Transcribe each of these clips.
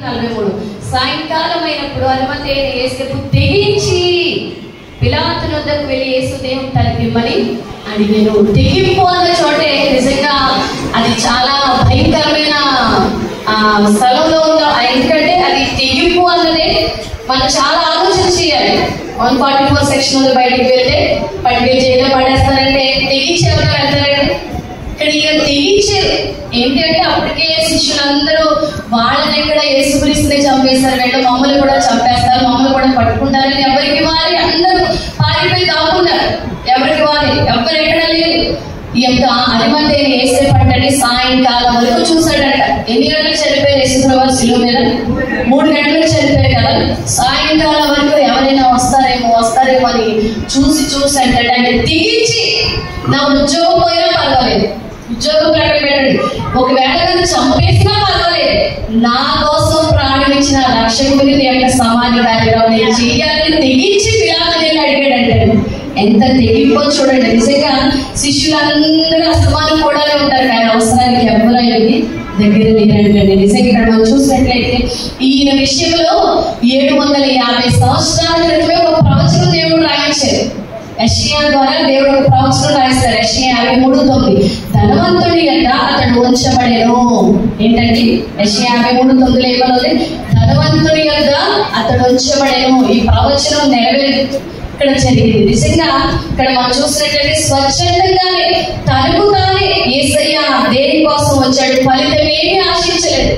43 సాయంకాలం అయినప్పుడు అరిమతైన యోసేపు తెగించి పిలాతు వద్దకు వెళ్ళి యేసు దేవుని తలకిమ్మని అడిగాను. తెగింపు అన్న చోటే నిజంగా అది చాలా భయంకరమైన స్థలంలో ఉన్న, ఎందుకంటే అది తెగింపు అన్నదే మనం చాలా ఆలోచన చేయాలి. 144 సెక్షన్ బయటికి వెళ్తే పట్టుకెళ్ళి జైల్లో పడేస్తారంటే తెగించి ఎవరు వెళ్తారంటే ఇక్కడ ఈయన తెగించారు. ఏంటంటే అప్పటికే శిష్యులందరూ వాళ్ళ దగ్గర యేసుక్రీస్తుని చంపేస్తారు, వీళ్ళు మమ్మల్ని కూడా చంపేస్తారు, మమ్మల్ని కూడా పట్టుకుంటారని ఎవరికి వారి అందరూ పారిపోయి దాక్కున్నారు. ఎవరికి వారి ఎవరు ఎక్కడ లేదు. ఈ యొక్క అరిమతైన యోసేపు అంటే సాయంకాలం వరకు చూశాడట. ఎన్ని గంటలకు చనిపోయారు యేసుప్రభు శిలువ మీద? 3 గంటలకు చనిపోయారు కదా. సాయంకాలం వరకు ఎవరైనా వస్తారేమో అని చూసి అంటే తెగించి నా ఉద్యోగం పోయినా పర్వాలేదు, ఉద్యోగం ప్రకటన పెట్టండి, ఒకవేళ నన్ను చంపేసినా పర్వాలేదు, నా కోసం ప్రాణం ఇచ్చిన రక్షకుడిని యొక్క సమాధి కార్యక్రమం నేను చేయాలని తెగించి పిలాతుని అడిగాడంటే ఎంత తెగింపో చూడండి. నిజంగా శిష్యులందరూ అస్తమానం కూడా ఉంటారు, కానీ అవసరానికి ఎవరైనా దగ్గర లేరంటే. నిజంగా ఇక్కడ మనం చూసినట్లయితే ఈయన విషయంలో 750 సంవత్సరాల క్రితమే ఒక ప్రవచనం దేవుడు రాయించారు. యెషయా ద్వారా దేవుడు ఒక ప్రవచనం రాయిస్తారు. యెషయా 53:9 ధనవంతుడి యొక్క అతడు ఉంచబడెను. ఏంటంటే యెషయా 53:9 ఏమన్నది? ధనవంతుడి యొక్క అతడు ఉంచబడెను. ఈ ప్రవచనం నెరవేరు ఇక్కడ జరిగింది. నిజంగా ఇక్కడ మనం చూసినట్లయితే స్వచ్ఛందంగానే తనకు తానే యేసయ్య దేని కోసం వచ్చాడు, ఫలితం ఏమీ ఆశించలేదు,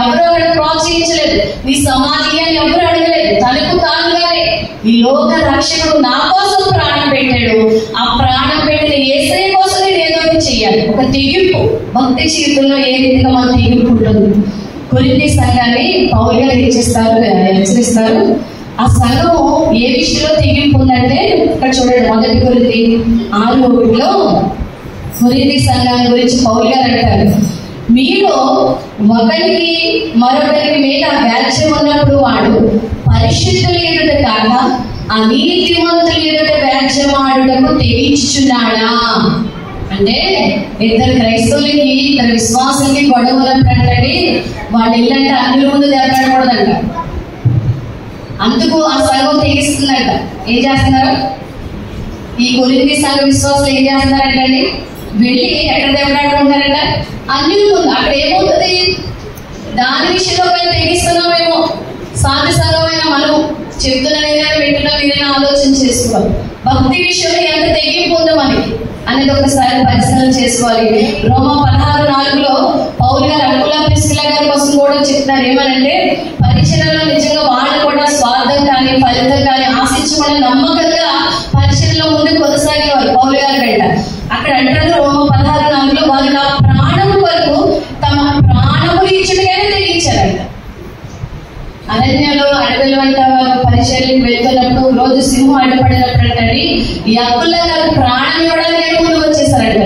ఎవరు అక్కడ ప్రోత్సహించలేదు, నీ సమాధి అని ఎవరు అడగలేదు. తనకు తానుగానే ఈ లోక రక్షకుడు నా కోసం ప్రాణం పెట్టాడు, ఆ ప్రాణం పెట్టిన యేసయ్య కోసం నేను ఏదో చేయాలి. ఒక తెగింపు భక్తి జీవితంలో ఏ రీతిగా మన తెగింపు ఉంటుంది. కొరింథీ సంఘాన్ని పౌలు గారు హెచ్చరిస్తారు. ఆ సంఘం ఏ విషయంలో తెగింపు ఉందంటే ఇక్కడ చూడండి, 1 కొరింథీ 6:1 కొరింథీ సంఘాన్ని గురించి పౌలు గారు అంటారు, మీలో ఒకరికి మరొకరికి మీద వ్యాజ్యం ఉన్నప్పుడు వాడు పరిశుద్ధుల ఎదుట కాక అనీతిమంతుల ఎదుట వ్యాజ్యమాడుటకు తెగించుచున్నాడా? అంటే ఇద్దరు క్రైస్తవులకి, ఇద్దరు విశ్వాసులకి గొడవ ఉన్నట్టండి, వాళ్ళు ఇల్లంటే అన్నిల ముందు దెబ్బలాడకూడదంట. అందుకు ఆ సంఘం తెగిస్తుందంట. ఏం చేస్తున్నారు? ఈ కొరింథీ సంఘ విశ్వాసులు ఏం చేస్తున్నారంటండి, వెళ్ళి ఎక్కడ దెబ్బలాడుకుంటారంట? అన్నిల ముందు. అక్కడ ఏమవుతుంది? దాని విషయంలో మేము తెగిస్తున్నామేమో. సాధు సంఘమైన మనం చెప్తున్నా వింటున్నా మీరైనా ఆలోచన చేసుకోవాలి. భక్తి విషయంలో ఎంత తెగింపు ఉందో మనకి అనేది ఒకసారి పరిశీలన చేసుకోవాలి. రోమా 16:4 పౌలు గారు అకుల ప్రిస్కిల గారి కోసం కూడా చెప్తున్నారు. ఏమనంటే పరిచర్యలో నిజంగా వాళ్ళు కూడా స్వార్థం కానీ ఫలితం కానీ ఆశించకుండా నమ్మకంగా పరిచర్యలో ముందు కొనసాగేవారు. పౌలు గారు వెంట అక్కడ అంటారు రోమా 16:4 వాళ్ళు నా ప్రాణం వరకు తమ ప్రాణము ఇచ్చుటగానే తెగించారంట. అరణ్యంలో అడవుల వంట వాళ్ళు పరిచర్యలకు వెళ్తున్నప్పుడు రోజు సింహం అడ్డుపడినప్పుడు అంటండి, ఈ అక్కుల గారు ప్రాణం ఇవ్వడానికి ముందుకు వచ్చేసారంట.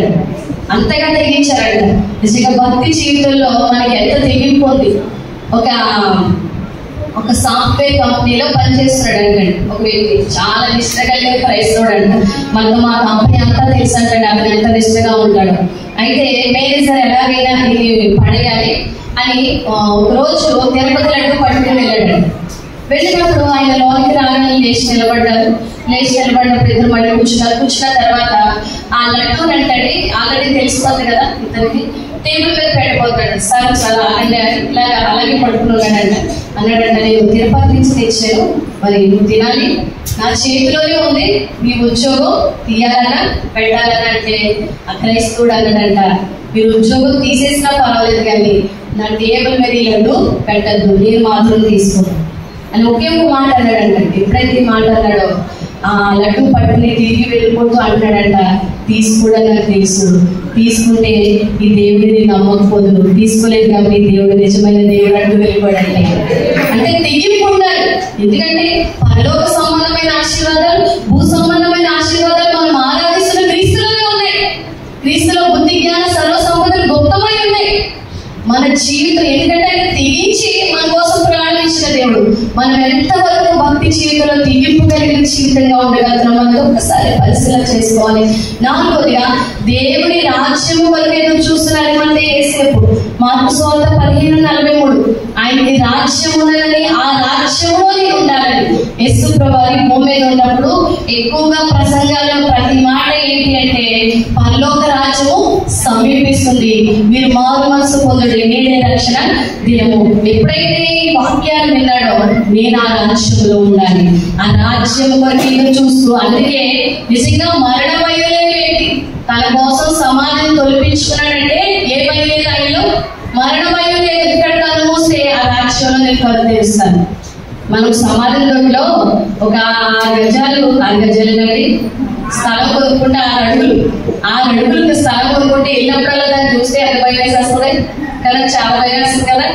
అంతగా తెగించారంట. నిజంగా భక్తి జీవితంలో మనకి ఎంత తెగింపు ఉంది. ఒక సాఫ్ట్వేర్ కంపెనీలో పనిచేస్తున్నాడు అంటండి ఒక వ్యక్తి, చాలా నిష్ట కలిగిన క్రైస్తవుడు అంట. మనకు మా కంపెనీ అంతా తెలుసు అంటండి, అతను ఎంత నిష్టగా ఉంటాడు. అయితే మేనేజర్ ఎలాగైనా ఇది పడేయాలి అని ఒకరోజు తిరుపతి లడ్డు పట్టుకుని వెళ్ళాడు. వెళ్ళినప్పుడు ఆయన లోనికి రాగానే లేచి నిలబడ్డారు. లేచి నిలబడినప్పుడు ఇద్దరు మళ్ళీ కూర్చున్న తర్వాత ఆ లడ్డు అంటండి ఆల్రెడీ తెలిసిపోతుంది కదా ఇతనికి, టేబుల్ మీద పెట్టిపోతాడు. సార్ చాలా అలాగే పడుకున్నాడంట. అన్నాడంట, నేను తిరుపతి నుంచి తెచ్చాను, మరి నువ్వు తినాలి, నా చేతిలోనే ఉంది, నీ ఉద్యోగం తీయాలన్నా పెట్టాలన్నా అంటే ఆ క్రైస్తవుడు అన్నాడంట, మీరు ఉద్యోగం తీసేసినా పర్వాలేదు కానీ నా టేబుల్ మీద ఈ లడ్డు పెట్టద్దు, నేను మాత్రం తీసుకున్నాను అని ఒకే ఒక మాట అన్నాడంట. ఎప్పుడైతే ఈ మాట అన్నాడో ఆ లడ్డు పట్టుకుని తిరిగి వెళ్ళిపోతూ అంటాడంట, తీసుకోవడం నాకు తెలుసు, తీసుకుంటే ఈ దేవుడిని నమ్మకపోదు, తీసుకోలేదు కాబట్టి దేవుడు నిజమైన దేవుడు అంటూ వెళ్ళిపోయాడంటే. అంటే తెగింపు ఉండాలి. ఎందుకంటే పరలోక సంబంధమైన ఆశీర్వాదాలు, భూ సంబంధమైన ఆశీర్వాదాలు మనం ఆరాధిస్తున్న క్రీస్తులోనే ఉన్నాయి. క్రీస్తులో బుద్ధి జ్ఞాన సర్వ సంపదలు గొప్పమై ఉన్నాయి. మన జీవితం ఎందుకంటే ఆయన తెగించి మన కోసం ప్రాణం ఇచ్చిన దేవుడు. మనం ఎంతవరకు భక్తి భక్తి జీవితంలో తెగింపు కలిగిన జీవితంగా ఉండగలుగుతున్నాం అన్నది ఒకసారి పరిశీలన చేసుకోవాలి. నాలుగోదిగా దేవుని రాజ్యము వరకు ఎదురు చూస్తున్నారు అంటే యేసేపు. మార్కు సువార్త 15:43 ఆయనకి రాజ్యం ఉన్నదని, ఆ రాజ్యంలో ఉండాలని యేసు ప్రభువు భూమి మీద ఉన్నప్పుడు ఎక్కువగా ప్రసంగాల్లో ప్రతి మాట ఏంటి అంటే పరలోక రాజ్యము సమీపిస్తుంది, మీరు మారు మనసు పొందుడి, నేనే రక్షణ దినము. ఎప్పుడైతే ఈ వాక్యాన్ని విన్నాడో నేను ఆ రాజ్యంలో ఉండాలి, ఆ రాజ్యం వరకు ఎదురు చూస్తూ, అందుకే నిజంగా మరణమయ్యే వ్యక్తి తన కోసం సమాధిని తొలిపించుకున్నాడంటే ఏ పని ఆయనలో మరణమయ్యే ఎక్కడ కళ్ళు మూస్తే ఆ రాజ్యంలో నేను కళ్ళు తెరుస్తాను. మనం సమాధిలో ఒక 6 గజాలు కండి స్థలం కొనుక్కుంటే 6 అడుగులకు స్థలం కొనుక్కుంటే వెళ్ళినప్పుడల్లా దాన్ని చూస్తే అది భయం వేసేస్తుంది కదా, చాలా భయం వేస్తుంది కదా.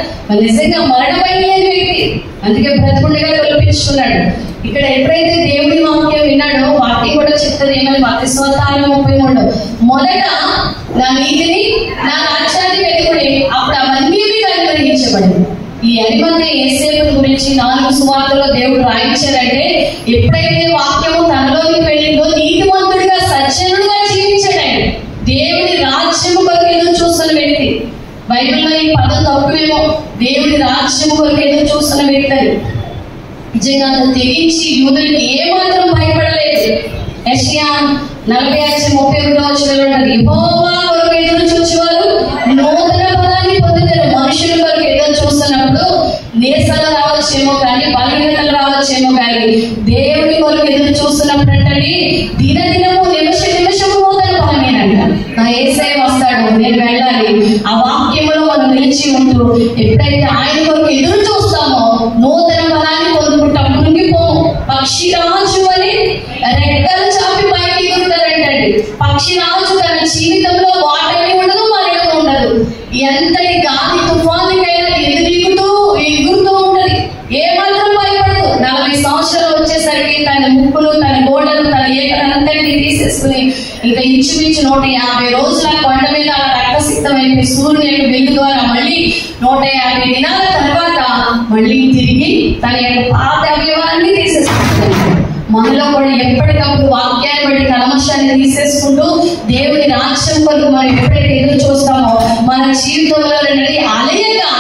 నిజంగా మరణమయ్యే వ్యక్తి అందుకే బ్రతుకుండగా కల్పించుకున్నాడు. ఇక్కడ ఎప్పుడైతే దేవుడి వాక్యం విన్నాడో వాక్యం కూడా చెప్తుంది ఏమని, మత్తయి సువార్త 6:33 మొదట నా నీతిని నా రాజ్యాన్ని వెతుకుడి, అప్పుడు అవన్నీ మీకు అనుగ్రహించబడింది. ఈ అరిమతె యేసేపు గురించి 4 సువార్తలో దేవుడు రాయించారంటే ఎప్పుడైతే వాక్యము తనలోకి వెళ్ళిందో నీతిమంతుడిగా సజ్జనుడిగా జీవించాడు. దేవుడి రాజ్యము కొరకు ఎదురు చూస్తున్న వ్యక్తి. బైబిల్లో ఈ పదం తక్కువేమో, దేవుడి రాజ్యము కొరకు ఎదురు చూస్తున్న వ్యక్తి అని. నిజంగా తెగించి యూదులకి ఏమాత్రం భయపడలేదు. యెషయా 45:31 యెహోవా కొరకు ఎదురు చూచేవారు నూతన బలాన్ని పొందుతారు. మనుషుల కొరకు ఎదురు చూస్తున్నప్పుడు నీరసలు రావచ్చేమో కానీ, బలహీనతలు రావచ్చేమో కానీ, దేవుడి కొరకు ఎదురు చూస్తున్నప్పుడు అంటే దినదినము నిమిషము నూతన బలమేనంట. నా యేసయ్య వస్తాడు, నేను వెళ్ళాలి. ఆ వాక్యంలో మనం నిలిచి ఉంటూ ఎప్పుడైతే ఆయన కొరకు ఎదురు చూస్తామో నూతన బలాన్ని పొందుకుంటాం. కృంగిపోము. పక్షిరాజు అని రెక్కలు చాపి పైకి ఎగురుతారంటండి. పక్షిరాజు తన జీవితంలో వాటమి ఉండదు, మరణం ఉండదు. ఎంతటి గాలి తుఫానుకైనా ఎగురుతూ ఉంటది, ఏమాత్రం భయపడదు. 40 సంవత్సరాలు వచ్చేసరికి తన ముక్కులు, తన గోడలు, తన ఏకరంతటిని తీసేసుకుని ఇంకా ఇంచుమించు 150 రోజుల కొండ మీద రక్తసిక్తమైపోయి సూర్యుని యొక్క వెలుగు ద్వారా మళ్ళీ 150 దినాల తర్వాత మళ్ళీ తిరిగి తన యొక్క పాత అవయవాన్ని తీసేసుకుంటాడు. మనలో కూడా ఎప్పటికప్పుడు వాక్యాన్ని బట్టి కల్మషాన్ని తీసేసుకుంటూ దేవుని రాజ్యం కొరకు మనం ఎప్పుడైతే ఎదురు చూస్తామో మన జీవితంలో అలయగా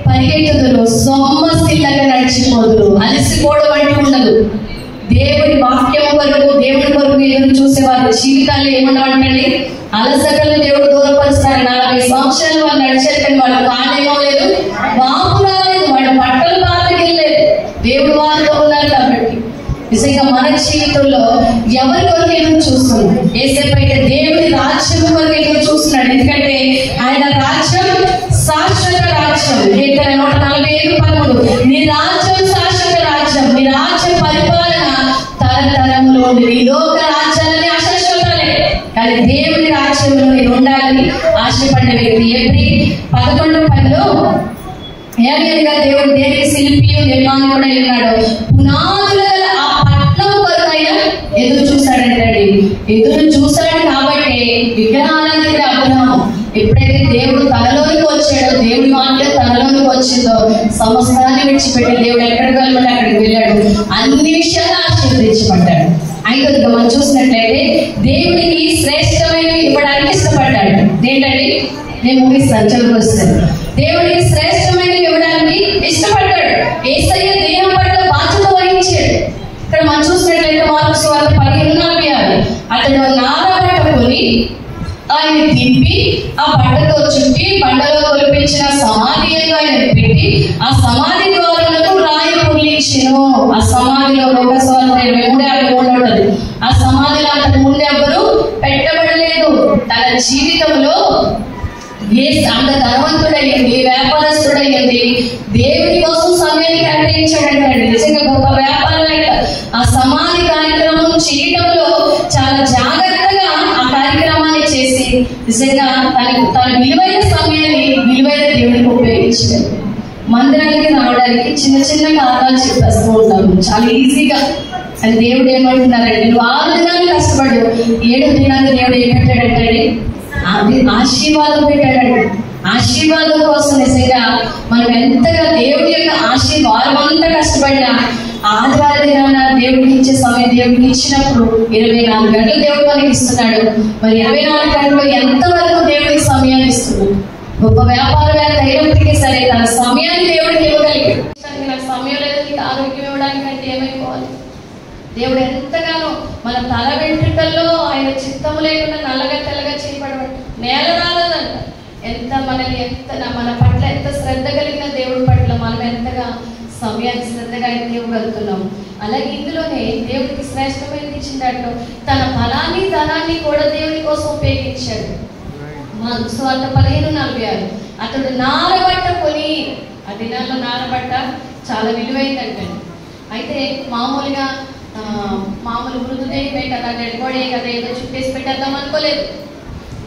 పరిగెత్తుదురు, సొమ్మసిల్లగా నడిచిపోదురు, అలసిపోవడం వంటి ఉండదు. దేవుడి వాక్యం వరకు, దేవుడి కొరకు ఎదురు చూసే వారి జీవితాలు ఏమన్నామంటండి, అలసటలు దేవుడు దూరపరుస్తారు. 40 సంవత్సరాలు వాళ్ళు నడిచారు కానీ వాళ్ళ కాళ్ళేమో లేదు, వాపు రాలేదు, వాళ్ళ బట్టలు పాతకెళ్ళలేదు. దేవుడు వారితో ఉన్నారు కాబట్టి నిజంగా మన జీవితంలో ఎవరి కొరకు ఎదురు చూస్తున్నాడు? యేసేపు అయితే దేవుడి రాజ్యం కొరకు ఎదురు చూస్తున్నాడు. ఎందుకంటే ఆయన రాజ్యం శాశ్వత రాజ్యం. 145:13 నీ రాజ్యం శాశ్వత రాజ్యం, నీ రాజ్య పరిపాలన తరతరంలో ఉంది. ఈ లోక రాజ్యాలని అశాశ్వతలే, కానీ దేవుడి రాజ్యంలో నేను ఉండాలని ఆశపడ్డ వ్యక్తి. ఏప్రిల్ 11:10 ఏరియగా దేవుడు దేనికి శిల్పియు నిర్మాణకుడై ఉన్నాడు, పునాదుల ఆ పట్నం కొరకు ఆయన ఎదురు చూశాడంటండి. ఎదురు చూశాడు కాబట్టి విగ్రహారాధన అబ్రహాము ఎప్పుడైతే దేవుడు తనలోనికి వచ్చాడో, దేవుడి వాక్యం తనలోనికి వచ్చిందో సమస్తాన్ని విడిచిపెట్టి దేవుడు ఎక్కడికి వెళ్ళమంటే అక్కడికి వెళ్ళాడు. అన్ని విషయాలు ఆశీర్వదించబడ్డాడు. ఐదోదిగా మనం చూసినట్లయితే దేవుడికి శ్రేష్టమైనవి ఇవ్వడానికి ఇష్టపడ్డాడు. ఏంటండి, నేను ముగిస్తాను, చదువు వస్తాను. దేవుడికి శ్రేష్టమైనవి ఇవ్వడానికి ఇష్టపడ్డాడు. యేసయ్య దేహం పట్ల బాధ్యత వహించాడు. ఇక్కడ మనం చూసినట్లయితే మార్కు సువార్త 15:46 అతడు నార పట్టుకొని ఆయన తిప్పి ఆ బట్టతో చుట్టి బండలో కొలిపించిన సమాధి ఆయన పెట్టి ఆ సమాధి ద్వారాలకు రాయి పొర్లించెను. ఆ సమాధిలో ఒక సువార్త 23:53 ఉంటుంది. ఆ సమాధిలో అంతకు ముందు ఎవరు పెట్టబడలేదు. తన జీవితంలో అంత ధనవంతుడయ్యింది, వ్యాపారస్తుడయ్యింది, దేవుడి కోసం సమయాన్ని కేటాయించాడంటే నిజంగా గొప్ప వ్యాపారవేత్త. ఆ సమాధి కార్యక్రమం చేయడంలో చాలా జాగ్రత్తగా ఆ కార్యక్రమాన్ని చేసి నిజంగా తన విలువైన సమయాన్ని విలువైన దేవుడికి ఉపయోగించాడు. మందిరానికి రావడానికి చిన్న చిన్న కారణాలు చెప్పేస్తూ ఉంటాము చాలా ఈజీగా. అది దేవుడు ఏమంటున్నారంటే, నువ్వు 6 దినాలు కష్టపడు, 7వ దినాన్ని దేవుడు ఏం పెట్టాడంటే అది ఆశీర్వాదం పెట్టాడండి. ఆశీర్వాదం కోసం నిజంగా మనం ఎంతగా దేవుడి యొక్క ఆశీర్వాదం అంతా కష్టపడినా ఆదివారం దినాన దేవుడికి ఇచ్చే సమయం దేవుడికి ఇచ్చినప్పుడు 24 గంటలు దేవుడు మనకి ఇస్తున్నాడు. మరి 24 గంటలు ఎంతవరకు దేవుడికి సమయాన్ని ఇస్తున్నాడు? గొప్ప వ్యాపారవేత్త అయినప్పటికీ సరే తన సమయాన్ని దేవుడికి ఇవ్వగలిగాడు. నాకు సమయం లేదు, నీకు ఆరోగ్యం ఇవ్వడానికి అంటే ఏమైపోవాలి? దేవుడు ఎంతగానో మన తల వెంట్రుకల్లో ఆయన చిత్తము లేకుండా నల్లగా తెల్లగా చేయబడబట్టి నేల రాలేదంట. మన పట్ల ఎంత శ్రద్ధ కలిగిన దేవుడి పట్ల మనం ఎంతగా సమయాన్ని శ్రద్ధగా ఇవ్వగలుగుతున్నాము. అలాగే ఇందులోనే దేవుడికి శ్రేష్టమైనది ఇచ్చిందట, తన ఫలాన్ని ధనాన్ని కూడా దేవుడి కోసం ఉపయోగించాడు. సువార్త 15:46 అతడు నారబట్ట కొని, ఆ దినాల్లో నారబట్ట చాలా విలువైందంటండి. అయితే మామూలు మృదుదేహమే కదా, డెడ్ బాడీ కదా, ఏదో చుట్టేసి పెట్టేద్దాం అనుకోలేదు.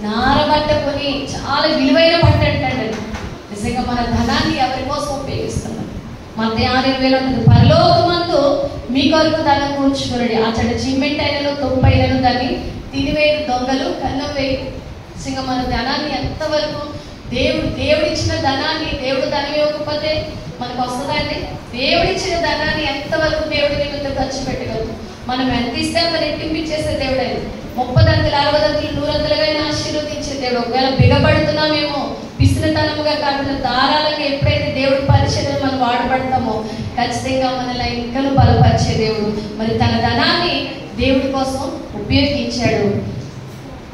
నారబట్ట కొని చాలా విలువైన బట్ట అంటండి. నిజంగా మన ధనాన్ని ఎవరి కోసం ఉపయోగిస్తున్నాం? మత్తయి 6:20 ఉంటుంది, పరలోకమందు మీ కొరకు ధనం కూర్చుకున్నాడు, అతడు చిమ్మెంట్ అయినను తొప్పైనను దాన్ని తినివేరు దొంగలు కన్నం వేయి. నిజంగా మన ధనాన్ని ఎంతవరకు దేవుడిచ్చిన ధనాన్ని, దేవుడు ధనం ఇవ్వకపోతే మనకు వస్తుందండి? దేవుడిచ్చిన ధనాన్ని ఎంతవరకు దేవుడి నిమిత్తం ఖర్చు పెట్టగలరు? మనం ఎంత ఇస్తే అంత రెట్టింపిచ్చేసే దేవుడు ఆయన. 30 దంతులు 60 దంతులు 100 దంతులుగా ఆశీర్వదించే దేవుడు. ఒకవేళ బిగపడుతున్నామేమో, పిసినతనముగా కాకుండా ధారాళంగా ఎప్పుడైతే దేవుడి పరిచర్యలో మనం వాడబడతామో ఖచ్చితంగా మనల్ని ఇంకను బలపరిచే దేవుడు. మరి తన ధనాన్ని దేవుడి కోసం ఉపయోగించాడు.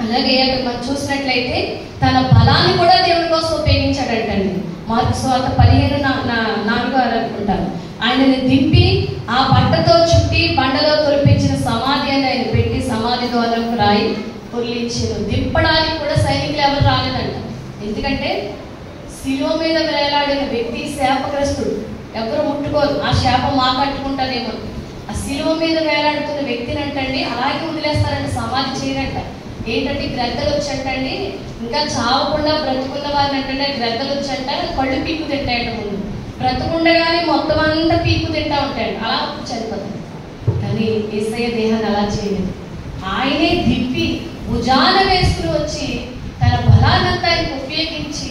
అలాగే అక్కడ మనం చూసినట్లయితే తన బలాన్ని కూడా దేవుడి కోసం ఉపయోగించాడంటండి. మార్కు సువార్త 15:4 అనుకుంటాను. ఆయనని దింపి ఆ బట్టతో చుట్టి బండలో తొలిపించిన సమాధి అని ఆయన పెట్టి సమాధి ద్వారంకు రాయి పొర్లించారు. దింపడానికి కూడా సైనికులు ఎవరు రాలేదంట. ఎందుకంటే శిలువ మీద వేలాడిన వ్యక్తి శాపగ్రస్తుడు, ఎవరు ముట్టుకోరు. ఆ శాపం మా కట్టుకుంటానేమో. ఆ శిలువ మీద వేలాడుతున్న వ్యక్తిని అంటండి అలాగే వదిలేస్తారంట, సమాధి చేయరంట. ఏంటంటే గ్రద్దలు వచ్చంటండి, ఇంకా చావకుండా బ్రతుకున్న వారిని అంటే గ్రద్దలు వచ్చంట కళ్ళు పీకు తింటాయంట. ముందు బ్రతుకుండగానే మొత్తం అంతా పీకు తింటా ఉంటాయంట, అలా చనిపోతాడు. కానీ యేసయ్య దేహాన్ని అలా చేయలేదు. ఆయనే దిప్పి భుజాన వేసుకుని వచ్చి తన బలాన్నంతా ఆయనకు ఉపయోగించి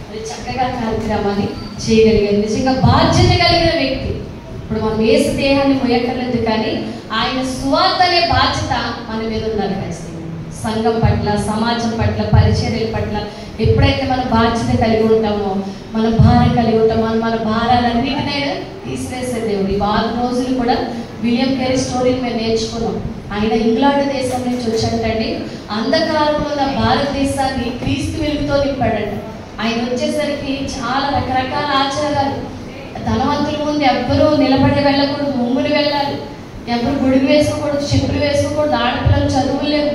మరి చక్కగా కార్యక్రమాన్ని చేయగలిగారు. నిజంగా బాధ్యత కలిగిన వ్యక్తి. ఇప్పుడు మనం యేసు దేహాన్ని మొయ్యక్కర్లేదు, కానీ ఆయన సువార్త అనే బాధ్యత మన మీద ఉండాలి. ఖచ్చితంగా సంఘం పట్ల, సమాజం పట్ల, పరిచర్యల పట్ల ఎప్పుడైతే మనం బాధ్యత కలిగి ఉంటామో, మన భారం కలిగి ఉంటామో, మన భారాలన్నిటినైనా తీసివేసే దేవుడు. ఈ 6 రోజులు కూడా విలియం కేరీ స్టోరీని మేము నేర్చుకున్నాం. ఆయన ఇంగ్లాండ్ దేశం నుంచి వచ్చాడండి. అంధకారంలో ఉన్న భారతదేశాన్ని క్రీస్తు వెలుగుతో నింపాడంట. ఆయన వచ్చేసరికి చాలా రకరకాల ఆచారాలు, ధనవంతుల ముందు ఎవ్వరూ నిలబడి వెళ్ళకూడదు, ముమ్ములు వెళ్ళాలి, ఎవరు గొడుగు వేసుకోకూడదు, చెప్పులు వేసుకోకూడదు, ఆడపిల్లలు చదువులు లేవు,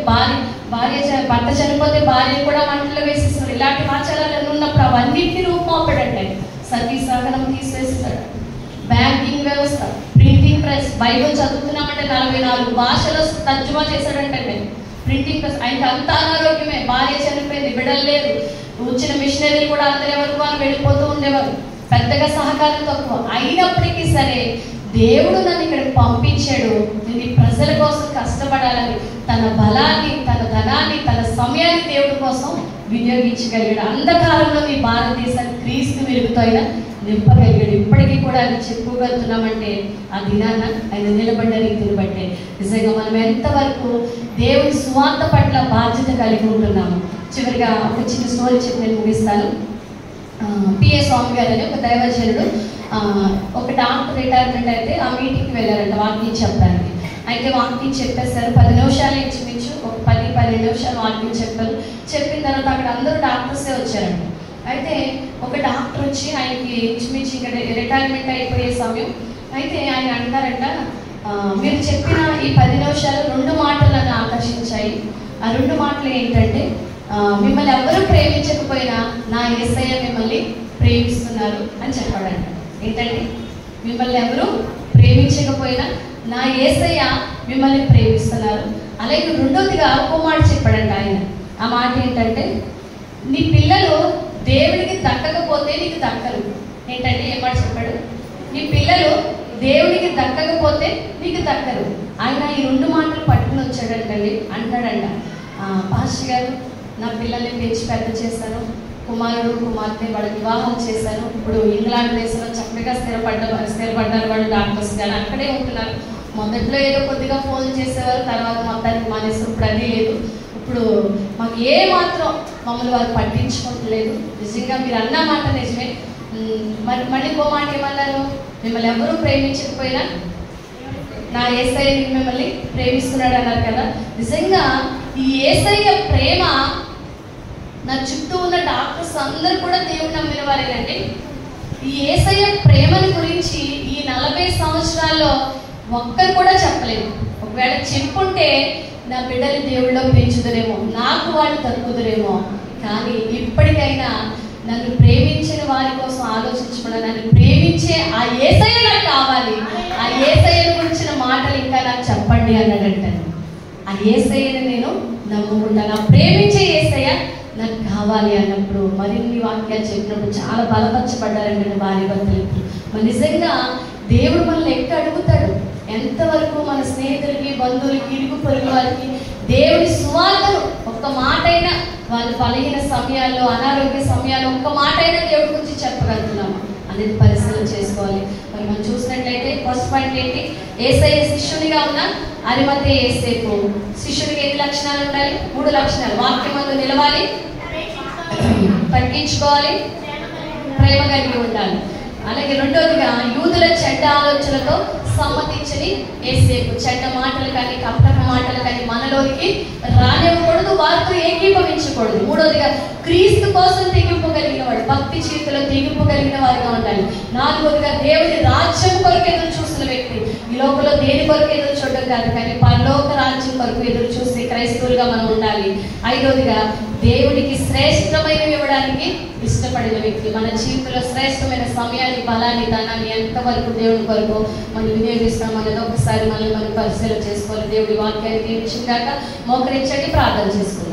భర్త చనిపోతే భార్య కూడా మంటలు వేసేస్తారు. ఇలాంటి ఆచారాలు ఉన్నప్పుడు అవన్నింటినీ రూపుమాపాడంటే సతీ సహనం తీసివేస్తాడు. బ్యాంకింగ్ వ్యవస్థ, ప్రింటింగ్ ప్రెస్, బైబిల్ చదువుతున్నామంటే 44 భాషలో తర్జుమా చేశాడంటే ప్రింటింగ్ ప్రెస్. ఆయనకి అంత అనారోగ్యమే, భార్య చనిపోయింది, బిడ్డలు లేదు, వచ్చిన మిషనరీలు కూడా అందరి వరకు వాళ్ళు వెళ్ళిపోతూ ఉండేవారు, పెద్దగా సహకారం తక్కువ. అయినప్పటికీ సరే దేవుడు నన్ను ఇక్కడికి పంపించాడు, నేను ఈ ప్రజల కోసం కష్టపడాలని తన బలాన్ని, తన ధనాన్ని, తన సమయాన్ని దేవుడి కోసం వినియోగించగలిగాడు. అంధకారంలో ఈ భారతదేశాన్ని క్రీస్తు వెలుగుతో ఆయన నింపగలిగాడు. ఇప్పటికీ కూడా అది చెప్పుకోగలుగుతున్నామంటే ఆ దినాన్న ఆయన నిలబడ్డ రీతిని బట్టే. నిజంగా మనం ఎంతవరకు దేవుడి సువార్త పట్ల బాధ్యత కలిగి ఉంటున్నాము. చివరిగా ఒక చిన్న స్టోరీ చెప్పి నేను ముగిస్తాను. పిఏ స్వామి గారు అని ఒక దైవజనుడు, ఒక డాక్టర్ రిటైర్మెంట్ అయితే ఆ మీటింగ్కి వెళ్ళారంట వాకింగ్ చెప్పడానికి. అయితే వాకింగ్ చెప్పేశారు, 10 నిమిషాలు ఇంచుమించు ఒక 10-12 నిమిషాలు వాకింగ్ చెప్పారు. చెప్పిన తర్వాత అక్కడ అందరూ డాక్టర్సే వచ్చారంట. అయితే ఒక డాక్టర్ వచ్చి ఆయనకి ఇంచుమించు ఇంకా రిటైర్మెంట్ అయిపోయే సమయం. అయితే ఆయన అంటారంట, మీరు చెప్పిన ఈ 10 నిమిషాలు 2 మాటలు నన్ను ఆకర్షించాయి. ఆ 2 మాటలు ఏంటంటే, మిమ్మల్ని ఎవరు ప్రేమించకపోయినా నా యేసయ్య మిమ్మల్ని ప్రేమిస్తున్నారు అని చెప్పాడంట. ఏంటంటే, మిమ్మల్ని ఎవరు ప్రేమించకపోయినా నా యేసయ్య మిమ్మల్ని ప్రేమిస్తున్నారు. అలాగే రెండోదిగా ఇంకో మాట చెప్పాడంట ఆయన. ఆ మాట ఏంటంటే, నీ పిల్లలు దేవుడికి దక్కకపోతే నీకు దక్కరు. ఏంటంటే ఏ మాట చెప్పాడు? నీ పిల్లలు దేవుడికి దక్కకపోతే నీకు దక్కరు. ఆయన ఈ 2 మాటలు పట్టుకుని వచ్చాడంటండి. అంటాడంట, పాస్టర్ గారు నా పిల్లల్ని పెంచి పెద్ద చేశాను, కుమారుడు కుమార్తె వాళ్ళ వివాహం చేశారు. ఇప్పుడు ఇంగ్లాండ్ దేశంలో చక్కగా స్థిరపడ్డారు వాళ్ళు, డాక్టర్స్ కానీ అక్కడే ఉంటున్నారు. మొదట్లో ఏదో కొద్దిగా ఫోన్ చేసేవారు, తర్వాత మొత్తానికి మానేసి ఇప్పుడు అది లేదు. ఇప్పుడు మాకు ఏ మాత్రం మమ్మల్ని వారు పట్టించుకోవట్లేదు. నిజంగా మీరు అన్న మాట నిజమే. మళ్ళీ ఇంకో మాట ఏమన్నారు, మిమ్మల్ని ఎవరూ ప్రేమించకపోయినా నా యేసయ్య మిమ్మల్ని ప్రేమిస్తున్నాడు అన్నారు కదా. నిజంగా ఈ యేసయ్య ప్రేమ నా చుట్టూ ఉన్న డాక్టర్స్ అందరూ కూడా దేవుడు నమ్మిన వారేనండి. ఈ యేసయ్య ప్రేమని గురించి ఈ 40 సంవత్సరాల్లో ఒక్కరు కూడా చెప్పలేదు. ఒకవేళ చెప్పుంటే నా బిడ్డలు దేవుళ్ళో పెంచుదురేమో, నాకు వాళ్ళు తక్కుదురేమో. కానీ ఇప్పటికైనా నన్ను ప్రేమించిన వారి కోసం ఆలోచించకుండా నన్ను ప్రేమించే ఆ యేసయ్య నాకు కావాలి, ఆ యేసయ్యను గురించిన మాటలు ఇంకా నాకు చెప్పండి అన్నాడంటాను. ఆ యేసయ్యని నేను నమ్ముకుంటాను, ఆ ప్రేమించే యేసయ్య నాకు కావాలి అన్నప్పుడు మరిన్ని వాక్యాలు చెప్పినప్పుడు చాలా బలపరచబడ్డారంటే భార్య భర్తలు. మరి నిజంగా దేవుడు మనల్ని ఎక్కడ అడుగుతాడు, ఎంతవరకు మన స్నేహితులకి, బంధువులకి, ఇరుగు పొరుగు వారికి దేవుడి సువార్తను ఒక్క మాటైనా వాళ్ళు బలహీన సమయాల్లో, అనారోగ్య సమయాల్లో ఒక్క మాటైనా దేవుడి గురించి చెప్పగలుగుతున్నాము అనేది పరిశీలన చేసుకోవాలి. మరి మనం చూసినట్లయితే ఫస్ట్ పాయింట్ ఏంటి, యేసయ్య శిష్యునిగా ఉన్న అరిమతెయ యోసేపు శిష్యుడికి ఎన్ని లక్షణాలు ఉండాలి? 3 లక్షణాలు. వాక్యమందు నిలవాలి, తగ్గించుకోవాలి, ప్రేమ కలిగి ఉండాలి. అలాగే రెండోదిగా యూదుల చెడ్డ ఆలోచనలతో సమ్మతించని యేసేపు. చెడ్డ మాటలు కానీ కపట మాటలు కానీ మనలోకి రానివ్వకూడదు, వారితో ఏకీభవించకూడదు. మూడోదిగా క్రీస్తు కోసం తెగింపు కలిగిన వాడు, భక్తి జీవితంలో తెగింపు కలిగిన వారిగా ఉండాలి. నాలుగోదిగా దేవుని రాజ్యం కొరకు ఎదురు చూసిన వ్యక్తి. ఈ లోకంలో దేని కొరకు ఎదురు చూడడం కాదు, కానీ పరలోక రాజ్యం కొరకు ఎదురు చూసే క్రైస్తవులుగా మనం ఉండాలి. ఐదోదిగా దేవుడికి శ్రేష్టమైనవి ఇవ్వడానికి ఇష్టపడిన వ్యక్తి. మన జీవితంలో శ్రేష్టమైన సమయాన్ని, బలాన్ని, ధనాన్ని ఎంతవరకు దేవుని కొరకు మనం వినియోగిస్తాం అనేది ఒకసారి మనం పరిశీలన చేసుకోవాలి. దేవుడి వాక్యాన్ని దీవించిన కాక మోకరించండి, ప్రార్థన చేసుకోవాలి.